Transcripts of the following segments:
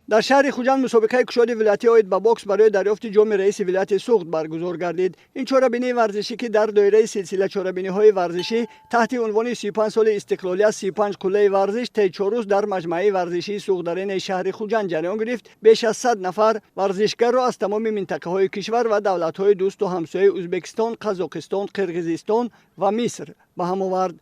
در شهر خوجند مسابقه کشاد ولایتی اوید با بوکس برای دریافت جام رئیس ولایت سوخت برگزار گردید. این چهاربینی ورزشی که در دایره سلسله چهاربینی‌های ورزشی تحت عنوان 35 سال استقلالیت 35 قله ورزش طی 4 روز در مجمع ورزشی سوخت‌درین شهر خوجند جریان گرفت. بیش از 100 نفر ورزشکار را از تمام منطقه‌های کشور و دولت‌های دوست و همسایه ازبکستان، قزاقستان، قرقیزستان و مصر به هم آورد.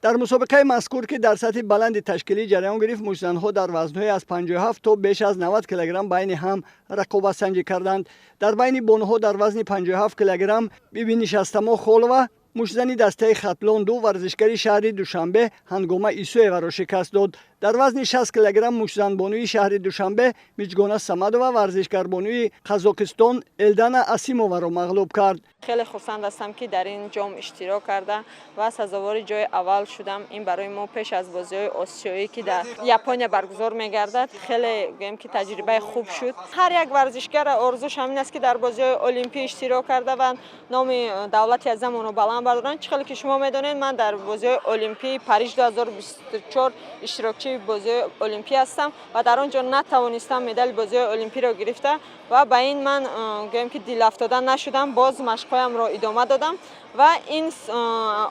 در مسابقه مذکور که در سطح بلند تشکیلی جریان گرفت، مشت‌زن‌ها در وزن‌های از 57 تا بیش از 90 کیلوگرم بین هم رقابت سنجی کردند. در بین بانوها در وزن 57 کیلوگرم بیبی نشستما خولوا مشت‌زنی دسته خطلان دو ورزشکاری شهر دوشنبه هنگامه ایسویوا را شکست داد. در وزن 60 کیلوگرم مشت‌زن بانوی شهر دوشنبه میجگانا سمدова ورزشکار بانوی قزاقستان الدانا اسیمова را مغلوب کرد. خیلی خرسند هستم که در این جام اشتراک کرده و سزاوار جای اول شدم. این برای ما پیش از بازی‌های آسیایی که در ژاپن برگزار می‌گردد خیلی گیم که تجربه خوب شد. هر یک ورزشکار آرزوش همین است که در بازی‌های المپی اشتراک کرده و نام دولت اعظم رو بلند بردارن. چقدر که شما می‌دونید من در بازی‌های المپی پاریس 2024 اشتراکچی بازی المپی هستم و در آنجا نتوانستم مدال بازی المپی را گرفته و با این من گویم که دل افتاده نشدم، باز مشقایم را ادامه دادم و این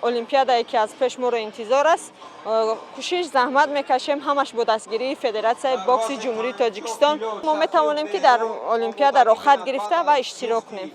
المپیاد که از پیش ما را انتظار است. کوشش زحمت میکشیم همش با دستگیری فدراسیون بوکس جمهوری تاجیکستان ما میتوانیم که در المپیاد را خط گرفته و اشتراک کنیم.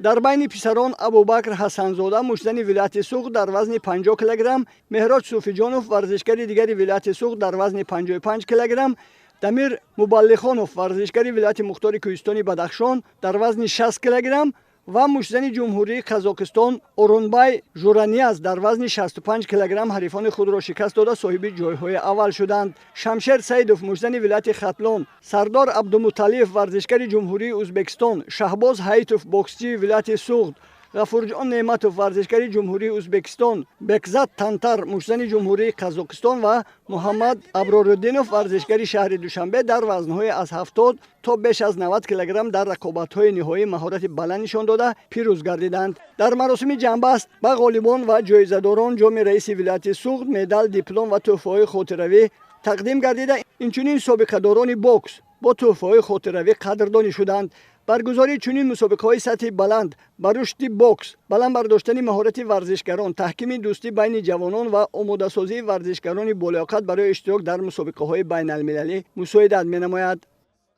در بین پسران ابوبکر حسنزاده مشت‌زن ولایت سوخت در وزن 50 کیلوگرم، مهراج صوفیجانوف ورزشکار دیگر ولایت سوخت در وزن 55 کیلوگرم، دمیر مبلخانوف ورزشکار ولایت مختار کوهستانی بدخشان در وزن 60 کیلوگرم و مشت‌زن جمهوری قزاقستان اورونبای ژورانیاز در وزن 65 کیلوگرم حریفان خود را شکست داده صاحب جایهای اول شدند. شمشیر سیدوف مشت‌زن ولایت خطلان، سردار عبدالمطلب ورزشکار جمهوری ازبکستان، شهباز حیتوف بوکسچی ولایت سوخت، غفورجان نعمتوف ورزشکار جمهوری ازبکستان، بکزات تانتر مشت‌زن جمهوری قزاقستان و محمد ابرارالدینوف ورزشکار شهر دوشنبه در وزن‌های از 70 تا بیش از 90 کیلوگرم در رقابت‌های نهایی مهارت بلند نشان داده پیروز گردیدند. در مراسم جنبست به غالبان و جایزه‌داران جام رئیس ولایت سوخت مدال، دیپلم و تحفه‌های خاطروی تقدیم گردیده. اینچنین سابقه‌داران بوکس با تحفه‌های خاطروی قدردانی شدند. برگزاری چنین مسابقه‌های سطح بلند بر رشد بوکس، بلند برداشتن مهارت ورزشکاران، تحکیم دوستی بین جوانان و آماده‌سازی ورزشکاران بالیاقت برای اشتراک در مسابقه‌های بین‌المللی مساعدت می‌نماید.